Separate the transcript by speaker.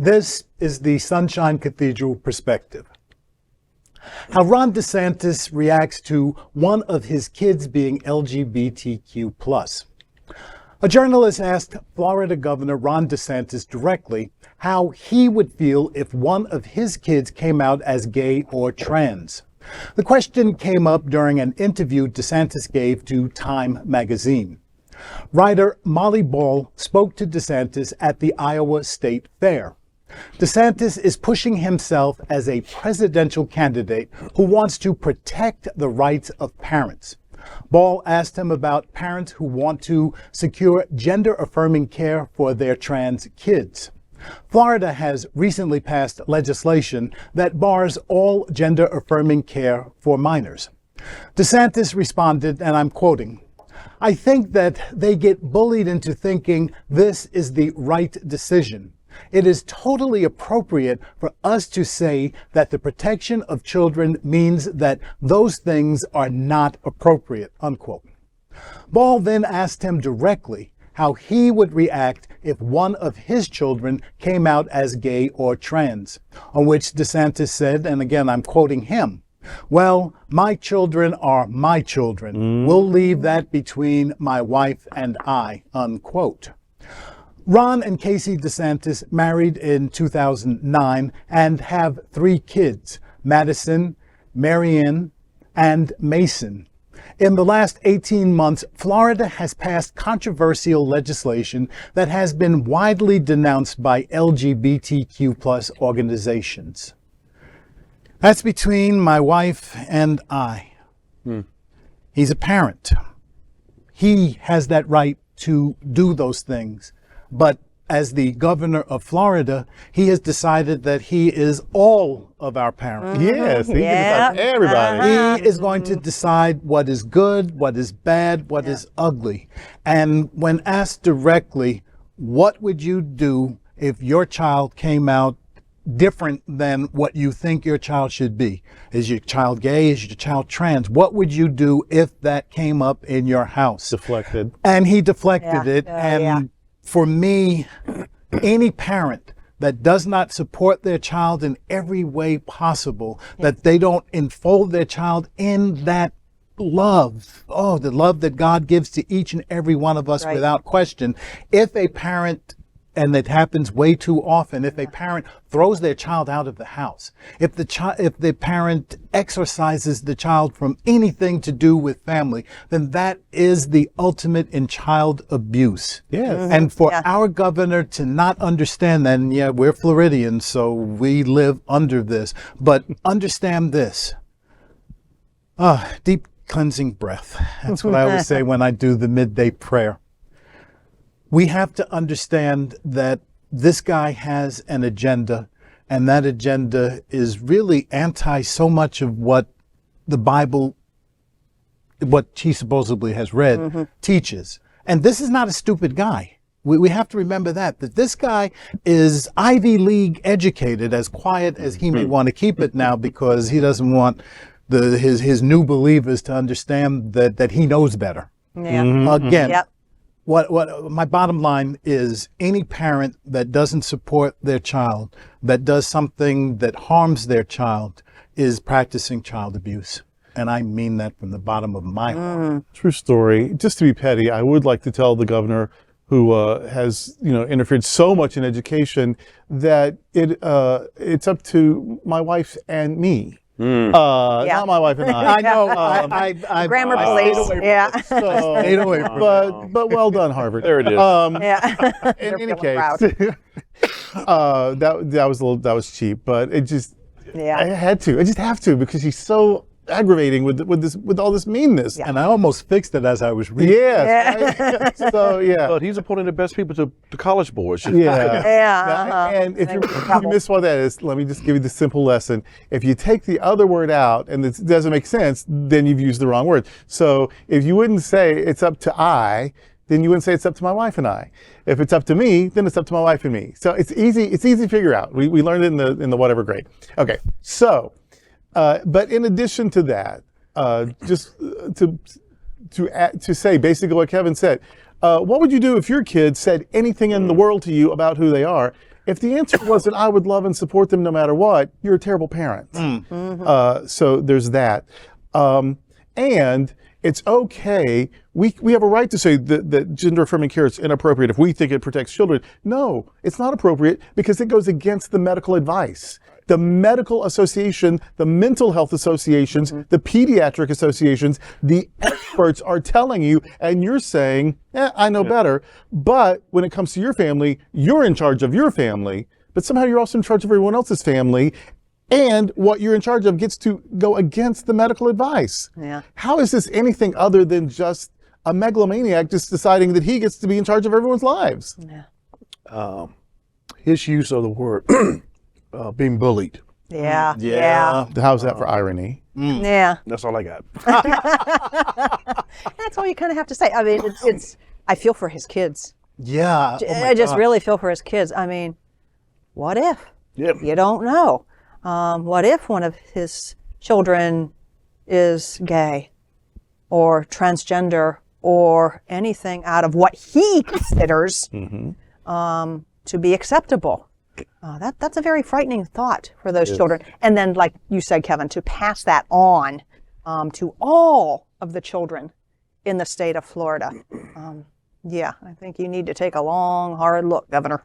Speaker 1: This is the Sunshine Cathedral perspective. How Ron DeSantis reacts to one of his kids being LGBTQ+. A journalist asked Florida Governor Ron DeSantis directly how he would feel if one of his kids came out as gay or trans. The question came up during an interview DeSantis gave to Time magazine. Writer Molly Ball spoke to DeSantis at the Iowa State Fair. DeSantis is pushing himself as a presidential candidate who wants to protect the rights of parents. Ball asked him about parents who want to secure gender-affirming care for their trans kids. Florida has recently passed legislation that bars all gender-affirming care for minors. DeSantis responded, and I'm quoting, "I think that they get bullied into thinking this is the right decision. It is totally appropriate for us to say that the protection of children means that those things are not appropriate," unquote. Ball then asked him directly how he would react if one of his children came out as gay or trans, on which DeSantis said, and again I'm quoting him, "Well, my children are my children. We'll leave that between my wife and I," unquote. Ron and Casey DeSantis married in 2009 and have 3 kids, Madison, Marianne, and Mason. In the last 18 months, Florida has passed controversial legislation that has been widely denounced by LGBTQ+ organizations. That's between my wife and I. He's a parent. He has that right to do those things. But as the governor of Florida, he has decided that he is all of our parents.
Speaker 2: Yes, he can decide everybody.
Speaker 1: He is going to decide what is good, what is bad, what is ugly. And when asked directly, what would you do if your child came out different than what you think your child should be? Is your child gay? Is your child trans? What would you do if that came up in your house?
Speaker 2: Deflected.
Speaker 1: And he deflected it. And for me, any parent that does not support their child in every way possible, that they don't enfold their child in that love, the love that God gives to each and every one of us without question. If a parent, and it happens way too often, if a parent throws their child out of the house, if the parent exorcises the child from anything to do with family, then that is the ultimate in child abuse.
Speaker 2: Yes.
Speaker 1: And for our governor to not understand that, and we're Floridians, so we live under this, but understand this. Deep cleansing breath. That's what I always say when I do the midday prayer. We have to understand that this guy has an agenda, and that agenda is really anti so much of what the Bible, what he supposedly has read, teaches. And this is not a stupid guy. We have to remember that this guy is Ivy League educated, as quiet as he may want to keep it now, because he doesn't want his new believers to understand that he knows better. Again. What my bottom line is, any parent that doesn't support their child, that does something that harms their child, is practicing child abuse. And I mean that from the bottom of my heart.
Speaker 2: True story. Just to be petty, I would like to tell the governor, who has interfered so much in education, that it's up to my wife and me. Not my wife and I.
Speaker 1: I know. I
Speaker 3: grammar police.
Speaker 1: Stayed away from
Speaker 2: but well done, Harvard.
Speaker 4: There it is.
Speaker 2: In any case, that was cheap, but it just I had to. I just have to, because he's so aggravating with all this meanness.
Speaker 1: And I almost fixed it as I was reading.
Speaker 2: Yes. So
Speaker 4: But he's appointing the best people to college boards.
Speaker 2: And if you miss what that is, let me just give you the simple lesson. If you take the other word out and it doesn't make sense, then you've used the wrong word. So if you wouldn't say it's up to I, then you wouldn't say it's up to my wife and I. If it's up to me, then it's up to my wife and me. So it's easy to figure out. We learned it in the whatever grade. Okay. So but in addition to that, just to say basically what Kevin said, what would you do if your kid said anything in the world to you about who they are? If the answer wasn't, I would love and support them no matter what, you're a terrible parent. So there's that. And it's okay. We have a right to say that gender-affirming care is inappropriate if we think it protects children. No, it's not appropriate because it goes against the medical advice. The medical association, the mental health associations, the pediatric associations, the experts are telling you, and you're saying, I know better. But when it comes to your family, you're in charge of your family, but somehow you're also in charge of everyone else's family. And what you're in charge of gets to go against the medical advice.
Speaker 3: Yeah.
Speaker 2: How is this anything other than just a megalomaniac just deciding that he gets to be in charge of everyone's lives?
Speaker 3: Yeah.
Speaker 4: His use of the word being bullied.
Speaker 3: Yeah.
Speaker 1: Yeah.
Speaker 2: How's that for irony?
Speaker 3: Yeah.
Speaker 4: That's all I got.
Speaker 3: That's all you kind of have to say. I mean, it's I feel for his kids.
Speaker 1: Yeah. Oh my
Speaker 3: I just
Speaker 1: God.
Speaker 3: really feel for his kids. I mean, what if?
Speaker 4: Yep.
Speaker 3: You don't know. What if one of his children is gay or transgender or anything out of what he considers to be acceptable? That's a very frightening thought for those children. And then, like you said, Kevin, to pass that on to all of the children in the state of Florida. Yeah, I think you need to take a long, hard look, Governor.